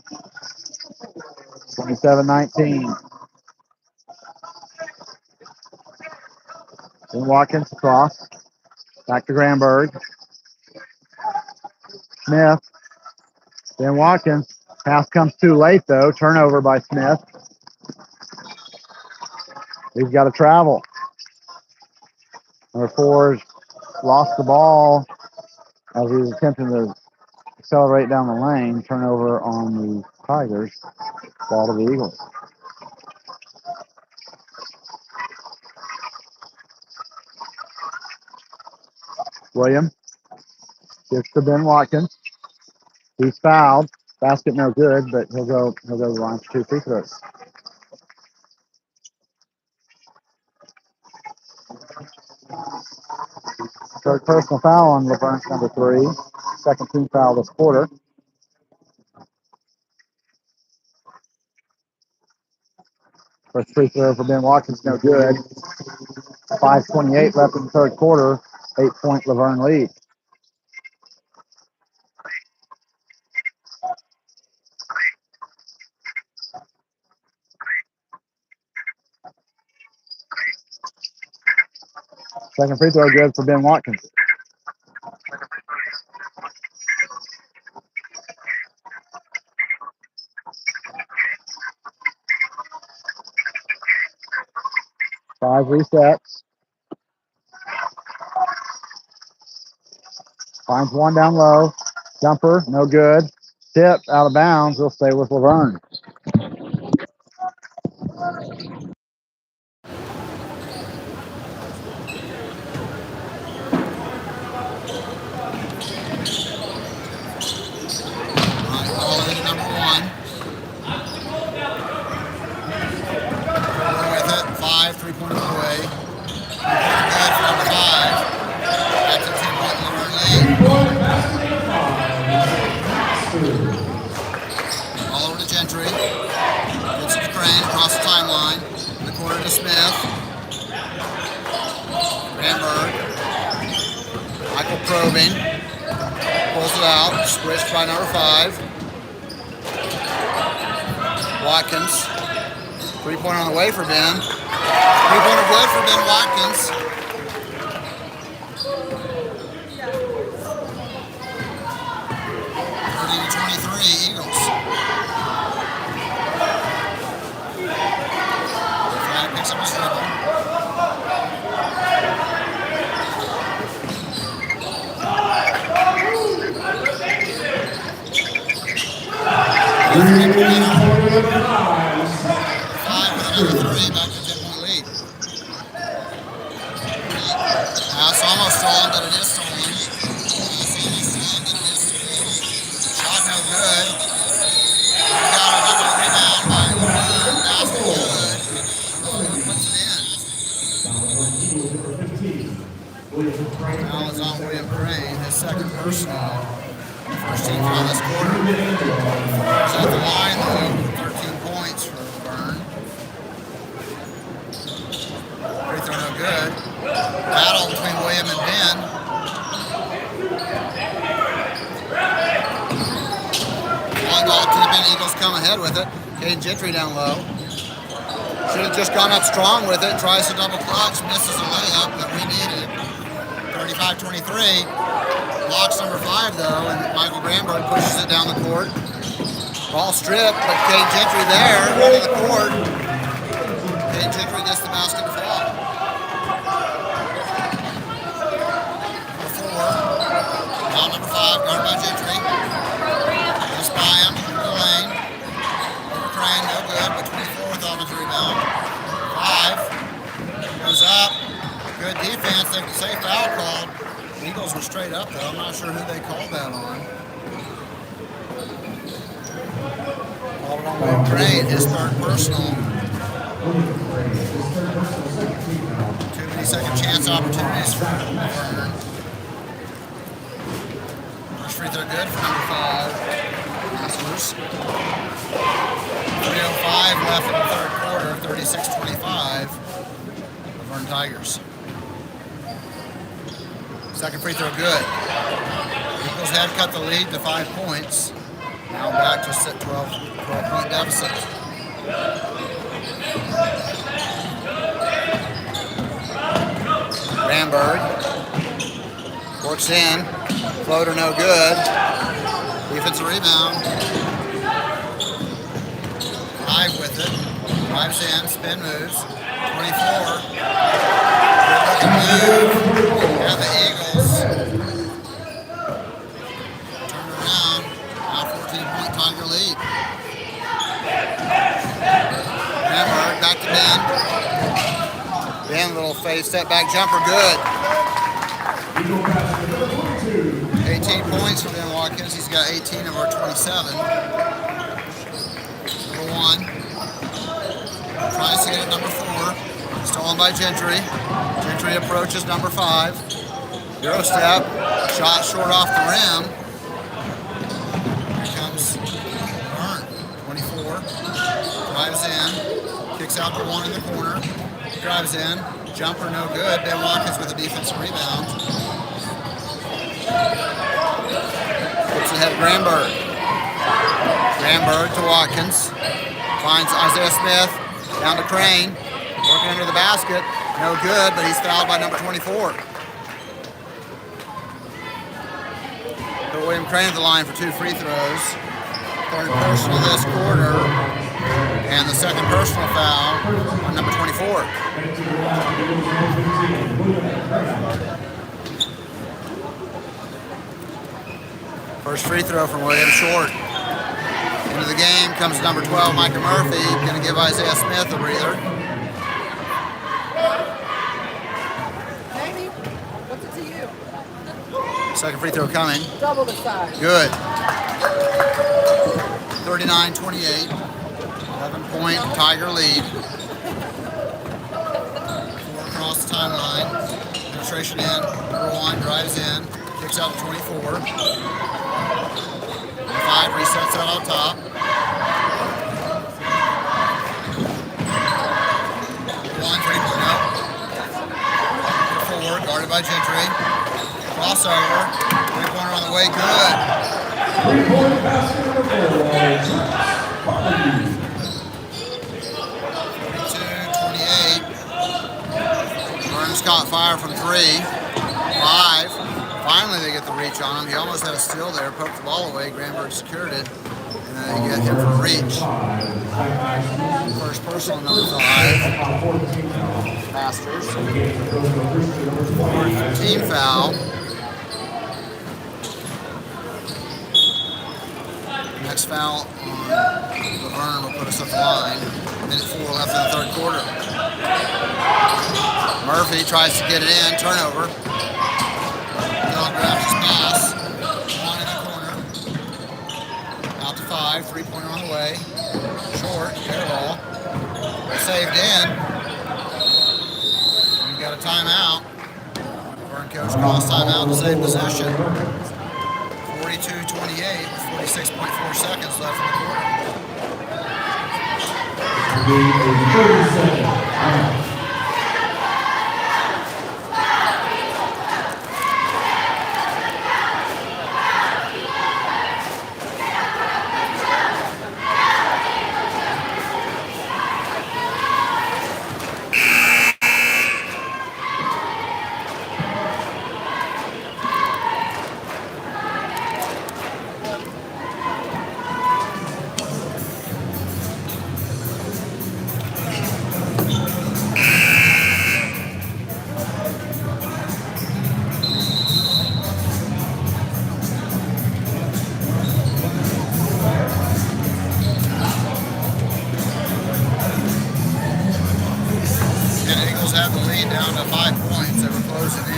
27-19. Then Watkins across. Back to Granberg. Smith. Then Watkins. Pass comes too late, though. Turnover by Smith. He's got to travel. Number 4's lost the ball as he was attempting to accelerate down the lane. Turnover on the Tigers. Ball to the Eagles. William gives to Ben Watkins. He's fouled. Basket no good, but he'll go to the line for 2 free throws. Third personal foul on Laverne's number 3. Second team foul this quarter. First free throw for Ben Watkins, no good. 5:28 left in the third quarter. 8-point Laverne lead. Second free throw good for Ben Watkins. Five resets. Finds one down low. Jumper, no good. Tip, out of bounds. We'll stay with Laverne. Probing. Pulls it out. Switched by number 5. Watkins. Three-pointer on the way for Ben. Three-pointer good for Ben Watkins. 30-23 Eagles. Flag picks up his dribble. Five with another three, back to 10-point lead. Now it's almost stolen, but it is stolen. Shot no good. We got another rebound by Laverne. Basket good. Laverne puts it in. Foul is on William Crane, his second personal. First team foul this quarter. He's at the line though, 13 points for Laverne. Free throw no good. Battle between William and Ben. Long ball tipping, Eagles come ahead with it. Caden Gentry down low. Should have just gone up strong with it. Tries to double clutch, misses a layup that we needed. 35-23. Blocks number 5 though, and Michael Granberg pushes it down the court. Ball stripped, but Caden Gentry there, running the court. Caden Gentry gets the basket to fall. Number 4, foul number 5, guarded by Gentry. Just by him, in the lane. Over Crane, no good, but 24th on his rebound. 5, goes up. Good defense, they can say foul called. The Eagles were straight up though, I'm not sure who they called that on. Called it on William Crane, his third personal. Too many second chance opportunities for Laverne. First free throw good for number 5. Masters. 3:05 left in the third quarter, 36-25. Laverne Tigers. Second free throw good. Eagles have cut the lead to 5 points. Now back to 12-point deficit. Granberg works in. Floater no good. Defensive rebound. 5 with it. Drives in. Spin moves. 24. Good move. Yeah, the Eagles turn around. Now 14-point Tiger lead. Granberg back to Ben. Ben, little fade step back jumper, good. 18 points for Ben Watkins. He's got 18 of our 27. Number 1. Tries to get it number 4. Stolen by Gentry. Gentry approaches number 5. Euro step. Shot short off the rim. Here comes Byrne. 24. Drives in. Kicks out to 1 in the corner. Drives in. Jumper no good. Ben Watkins with a defensive rebound. Puts ahead Granberg. Granberg to Watkins. Finds Isaiah Smith. Down to Crane. Working under the basket. No good, but he's fouled by number 24. Put William Crane at the line for 2 free throws. Third personal this quarter. And the second personal foul on number 24. First free throw from William short. Into the game comes number 12, Micah Murphy. Going to give Isaiah Smith a breather. Maybe. What's it to you? Second free throw coming. Double the size. Good. 39-28. 11-point Tiger lead. 4 across the timeline. Penetration in. Number 1 drives in. Kicks out to 24. 5 resets out on top. 1 3-point out. 4 guarded by Gentry. Crossover. 3-pointer on the way. Good. 3-point basket number 4. Gramberg secured it, and then they get him for a reach. First personal, number 5. Masters. Team foul. Next foul on Laverne will put us up the line. Minute 4 left in the third quarter. Murphy tries to get it in, turnover. Dillon grabs his pass. One in the corner. Out to 5, 3-pointer on the way. Short, air ball. Saved in. We've got a timeout. Laverne coach calls timeout to save possession. 42-28 with 46.4 seconds left in the quarter. Have the lead down to 5 points. They were closing in.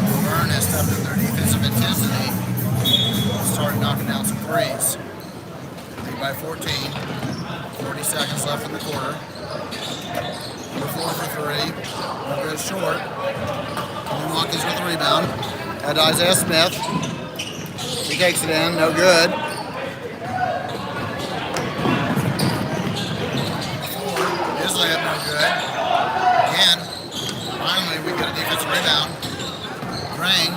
Laverne has stepped up their defensive intensity. Started knocking down some threes. Lead by 14. 40 seconds left in the quarter. 4 for 3. No good short. Watkins with the rebound. Had Isaiah Smith. He takes it in. No good. No good. Again, finally we get a defensive rebound. Drain.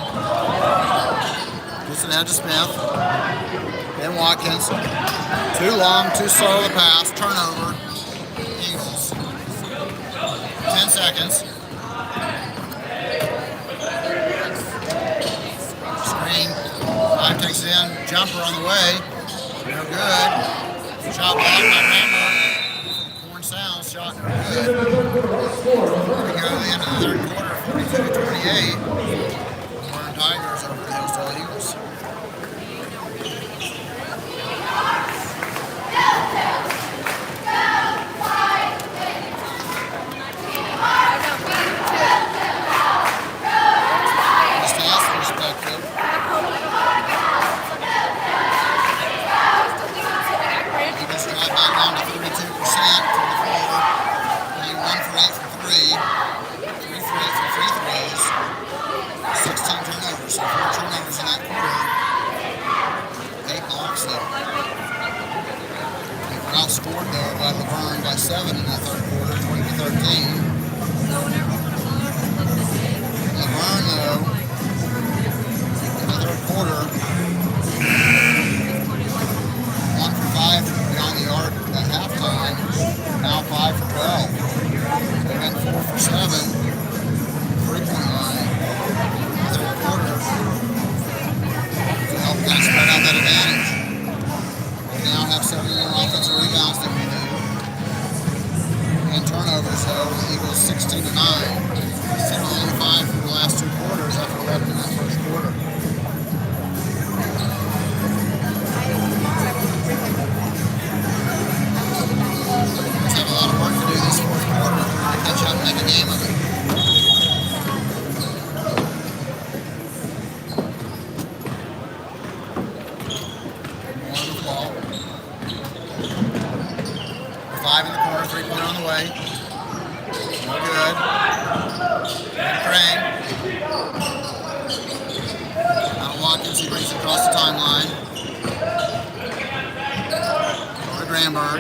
Gets it out to Smith. Then Watkins. Too long, too slow the pass. Turnover. Eagles. 10 seconds. Screen. 5 takes it in. Jumper on the way. No good. Shot blocked by Gramberg. Shot no good. We go to the end of the third quarter, 42-28. Warren Tigers over the Hillsdale Eagles. Just to ask perspective. Eagles drive back down to 32%. 16 turnovers, so 4 turnovers in that quarter. 8 blocks though. They were outscored though by Laverne by 7 in that third quarter, 20-13. Laverne though, in the third quarter, 1 for 5 beyond the arc at halftime. Now 5 for 12. They've been 4 for 7. 3-point line. Third quarter to help kind of spread out that advantage. We now have 7 more offensive rebounds than we do. And turnovers though, the Eagles 16-9. Still only 5 for the last 2 quarters after 11 in that first quarter. Let's have a lot of work to do this fourth quarter to catch up and make a game of it. No good. Crane. Now Watkins, he brings it across the timeline. Over to Gramberg.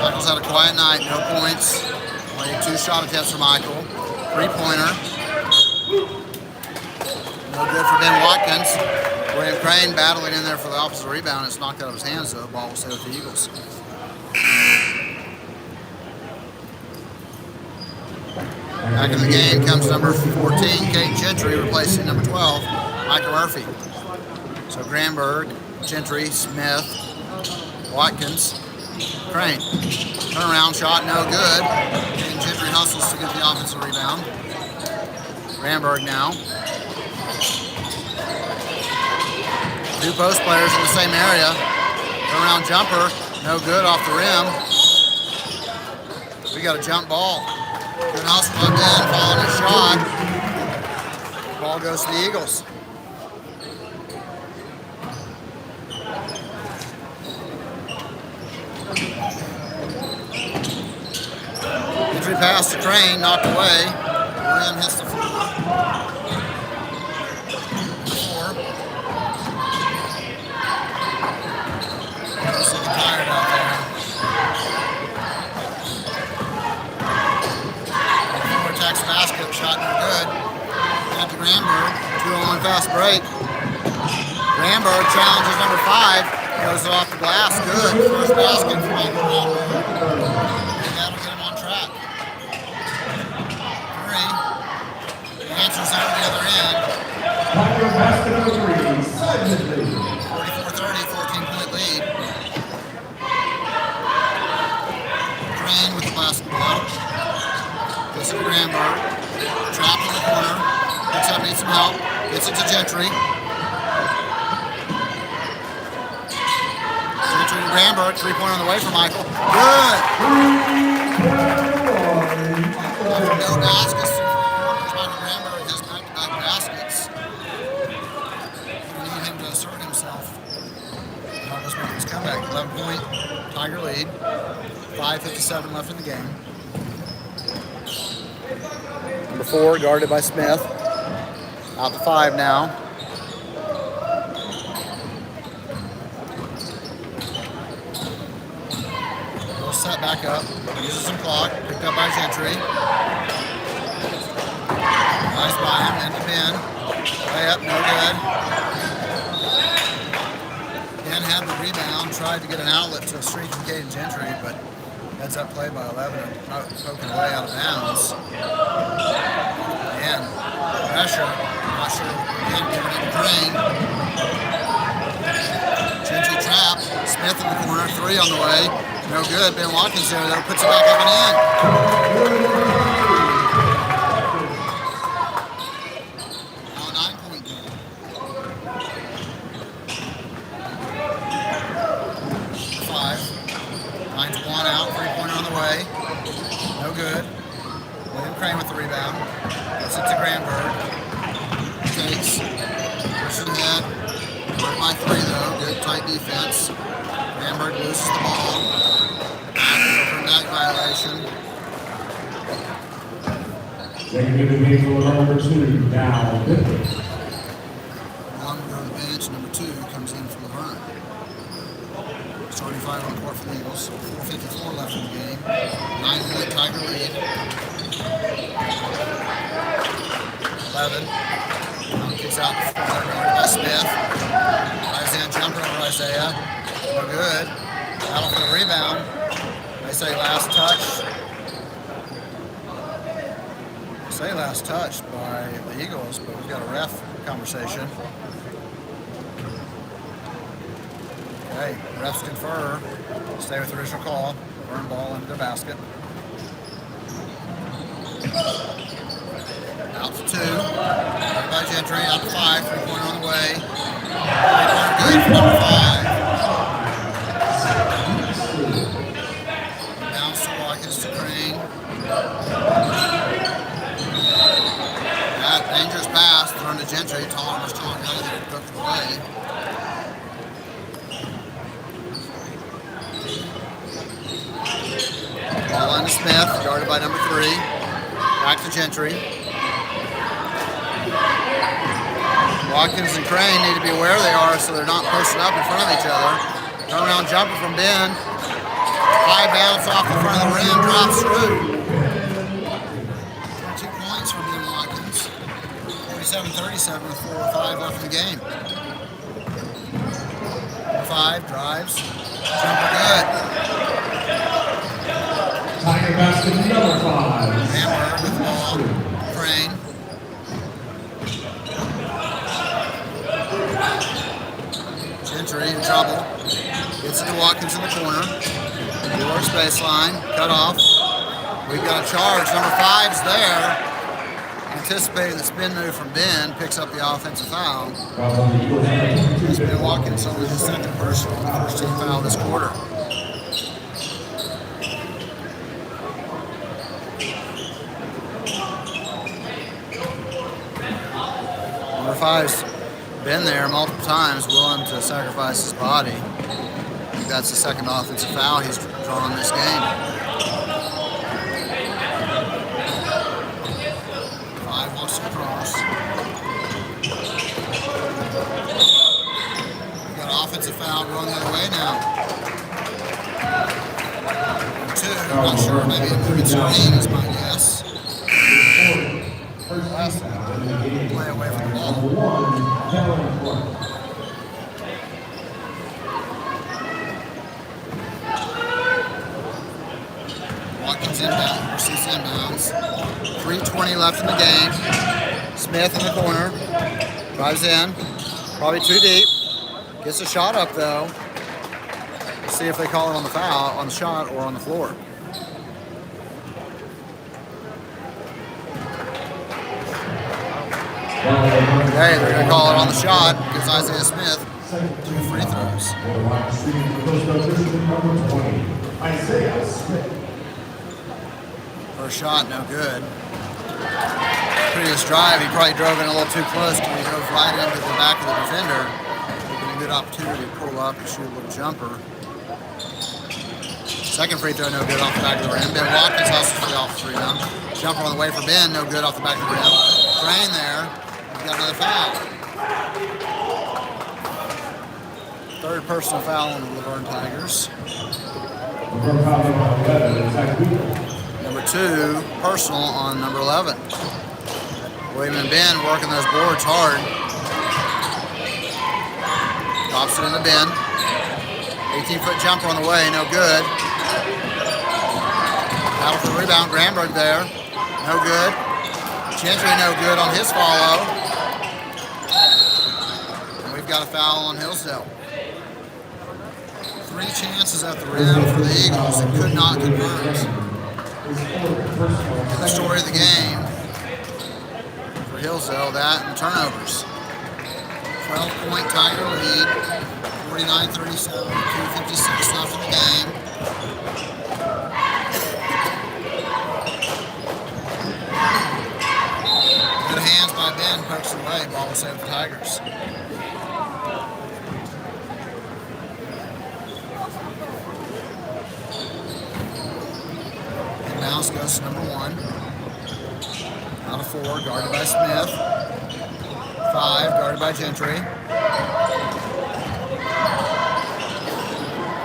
Michael's had a quiet night, no points. Only 2 shot attempts for Michael. 3-pointer. No good for Ben Watkins. William Crane battling in there for the offensive rebound. It's knocked out of his hands, though. Ball will stay with the Eagles. Back in the game comes number 14, Kate Gentry, replacing number 12, Michael Murphy. So Granberg, Gentry, Smith, Watkins, Crane. Turnaround shot, no good. And Gentry hustles to get the offensive rebound. Granberg now. Two post players in the same area. Turnaround jumper, no good off the rim. We got a jump ball. Good hustle up in, following his shot. Ball goes to the Eagles. Entry pass to Crane, knocked away. Rim hits the floor. Just looking tired out there. Vortex basket, shot no good. At to Granberg, 2-on-1 fast break. Granberg challenges number 5, goes off the glass, good. First basket for Michael Granberg. And that'll get him on track. 3. The answer's out the other end. 44-30, 14-point lead. Crane with the basketball. Gets it to Granberg. Trapped in the corner. Picks up, needs some help. Gets it to Gentry. Gentry to Granberg. 3-pointer on the way for Michael. Good! No baskets. Michael Granberg has back-to-back baskets. We need him to assert himself. Help us make this comeback. 11-point Tiger lead. 5:57 left in the game. Number 4 guarded by Smith. Out to 5 now. Little set back up. Uses some clock. Picked up by Gentry. Nice by him. Into Ben. Way up. No good. Ben had the rebound. Tried to get an outlet to a streak from Caden Gentry, but heads up play by Laverne, poking away out of bounds. And pressure. Not sure. Again, giving it to Crane. Gentry trap. Smith in the corner. 3 on the way. No good. Ben Watkins there, though. Puts it back up and in. Now a 9-point game. 5. 9's 1 out. 3-pointer on the way. No good. William Crane with the rebound. Gets it to Granberg. Takes. Pushes ahead. Hurt by 3 though. Good tight defense. Granberg loses the ball. Back violation. Second to the number 2, down. Long on the bench. Number 2 comes in for Laverne. Starting 5 on the court for the Eagles. 4:54 left in the game. 9-point Tiger lead. 11. Kicks out the floor, guarded by Smith. Isaiah jumper over Isaiah. No good. Battle for the rebound. They say last touch. Say last touch by the Eagles, but we've got a ref conversation. Okay, refs confer. Stay with the original call. Burn ball into the basket. Out to 2. By Gentry. Out to 5. 3-pointer on the way. 3-pointer good for number 5. Bounce to Watkins to Crane. That dangerous pass thrown to Gentry. Taller was telling the other that it took it away. Ball into Smith, guarded by number 3. Back to Gentry. Watkins and Crane need to be where they are so they're not posted up in front of each other. Turnaround jumper from Ben. High bounce off the front of the rim, drops through. 22 points from Ben Watkins. 47-37 with 4:05 left in the game. 5 drives. Jumper good. Tiger basket number 5. Granberg with the ball foul. Crane. Gentry in trouble. Gets it to Watkins in the corner. Works baseline. Cut off. We've got a charge. Number 5's there. Anticipating the spin move from Ben. Picks up the offensive foul. It's Ben Watkins only his second personal. The first team foul this quarter. Number 5's been there multiple times, willing to sacrifice his body. I think that's the second offensive foul he's drawn this game. 5 wants to cross. We've got an offensive foul going the other way now. 2, I'm not sure, maybe a moving screen is my guess. Play away from the ball. Watkins inbound, receives inbounds. 3:20 left in the game. Smith in the corner. Drives in. Probably too deep. Gets a shot up though. Let's see if they call it on the foul, on the shot, or on the floor. Okay, they're going to call it on the shot because Isaiah Smith 2 free throws. First shot, no good. Previous drive, he probably drove in a little too close because he drove right into the back of the defender. Taking a good opportunity to pull up and shoot a little jumper. Second free throw, no good off the back of the rim. Ben Watkins hustles for the offensive rebound. Jumper on the way for Ben, no good off the back of the rim. Crane there. Got another foul. Third personal foul on the Laverne Tigers. Number 2 personal on number 11. William and Ben working those boards hard. Drops it in the bin. 18-foot jumper on the way, no good. Battle for the rebound, Granberg there, no good. Gentry no good on his follow. Got a foul on Hillsdale. 3 chances at the rim for the Eagles that could not convert. The story of the game for Hillsdale, that and turnovers. 12-point Tiger lead, 49-37, 2:56 left in the game. Good hands by Ben, pokes it away, ball was saved for Tigers. Bounce goes to number 1. Out of 4, guarded by Smith. 5, guarded by Gentry.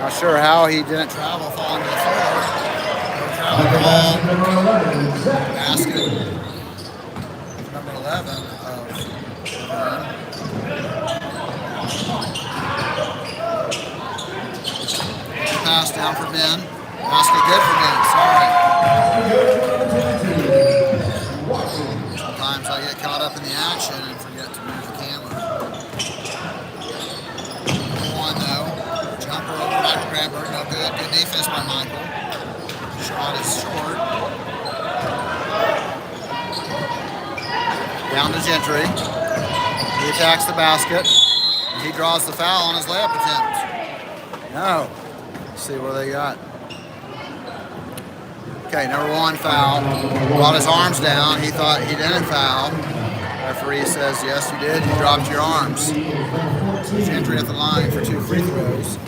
Not sure how he didn't travel falling to the floor. No travel ball. Basket. Number 11 of pass down for Ben. Basket good for Ben, sorry. Sometimes I get caught up in the action and forget to move the camera. Number 1 though. Jumper over back to Granberg, no good. Good defense by Michael. Shot is short. Down to Gentry. He attacks the basket. He draws the foul on his layup attempt. No. Let's see what they got. Okay, number 1 foul. Brought his arms down. He thought he didn't foul. Referee says, yes, you did. You dropped your arms. Gentry at the line for 2 free throws.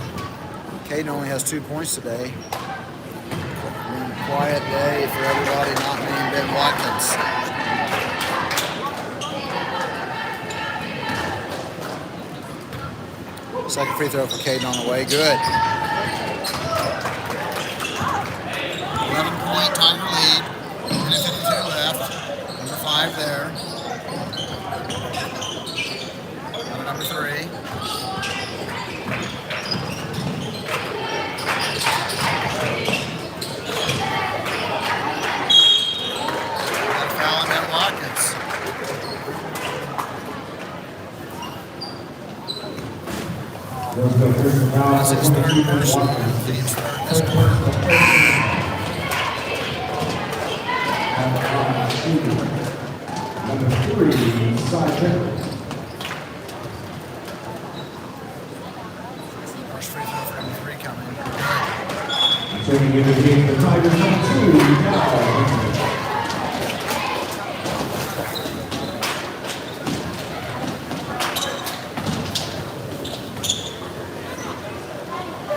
Caden only has 2 points today. Quiet day for everybody not named Ben Watkins. Second free throw for Caden on the way. Good. 11-point Tiger lead. 1:52 left. Number 5 there. Number 3. Got a foul That's his third personal, team's third this quarter. Number 3, Sergeant. First free throw for number 3 coming. Taking into the game, the Tigers number 2, now.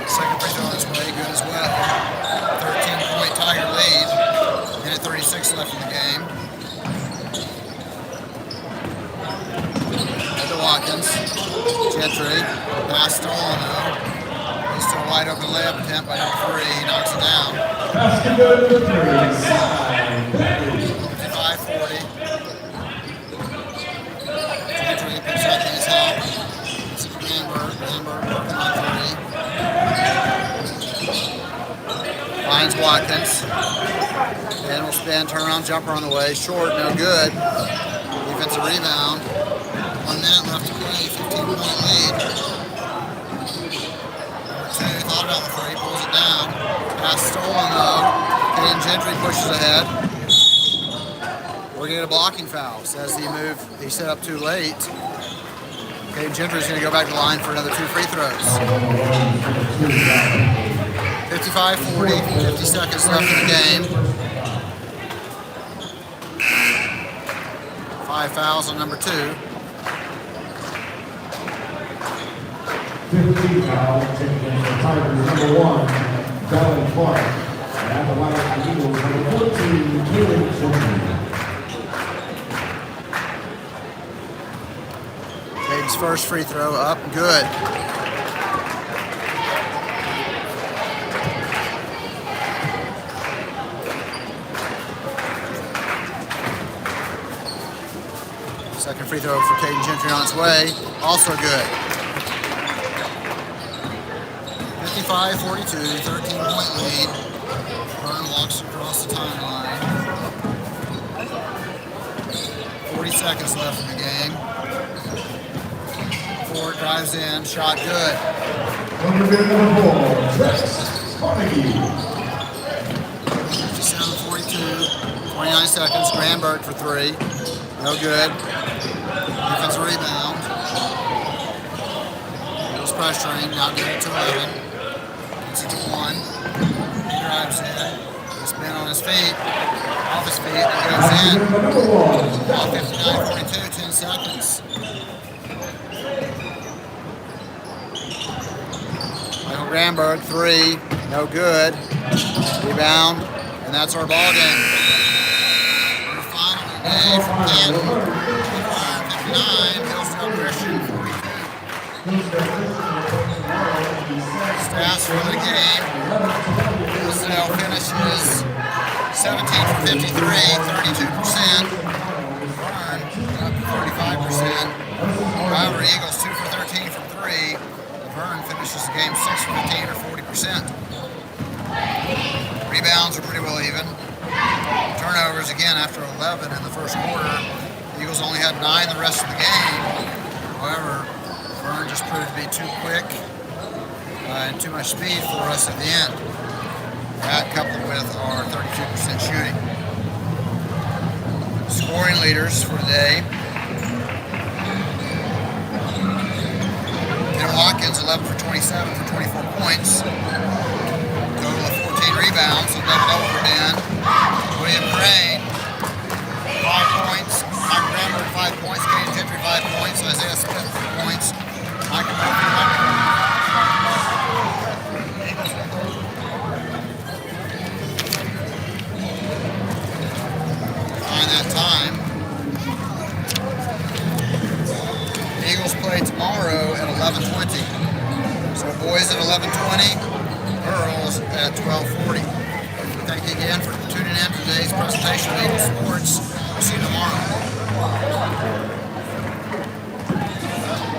Second free throw this way, good as well. 13-point Tiger lead. Minute 36 left in the game. Head to Watkins. Gentry. Pass stolen though. He's still wide open layup attempt by number 3. He knocks it down. Basket number 3, 55-40. Gentry picks up his help. This is Lambert working on 3. Finds Watkins. And will spin, turnaround jumper on the way. Short, no good. Defensive rebound. 1 minute left to play, 15-point lead. Number 2 thought about the 3, pulls it down. Pass stolen though. Canton Gentry pushes ahead. We're going to get a blocking foul. Says he set up too late. Canton Gentry's going to go back to the line for another 2 free throws. 55-40, 50 seconds left in the game. 5 fouls on number 2. 15 foul, taking into the Tigers number 1, Bell Clark. And at the line of the Eagles, number 14, Canton Gentry. Caden's first free throw up, good. Second free throw for Canton Gentry on its way, also good. 55-42, 13-point lead. Vern walks across the timeline. 40 seconds left in the game. Ford drives in, shot good. Number 4, Carnegie. 57-42, 29 seconds. Granberg for 3. No good. Defensive rebound. Eagles pressuring, now getting it to 11. Gets it to 1. He drives in. Spin on his feet. Off his feet, and goes in. Now 59-42, 10 seconds. Michael Granberg, 3. No good. Rebound. And that's our ball game. From Canton, 59, Hillsdale Christian, 42. Stats for the game. Hillsdale finishes 17 for 53, 32%. Vern up to 35%. However, Eagles 2 for 13 from 3. Vern finishes the game 6 for 15 or 40%. Rebounds are pretty well even. Turnovers again after 11 in the first quarter. The Eagles only had 9 the rest of the game. However, Vern just proved to be too quick and too much speed for us at the end. That coupled with our 32% shooting. Scoring leaders for today. Canton Watkins 11 for 27 for 24 points. Total of 14 rebounds, so double over Ben. William Crane, 5 points. Mike Granberg, 5 points. Canton Gentry, 5 points. Isaiah Smith, 4 points. Michael Murphy, 1 point. Find that time. The Eagles play tomorrow at 11:20. So boys at 11:20, girls at 12:40. Thank you again for tuning in to today's presentation of Eagle Sports. We'll see you tomorrow.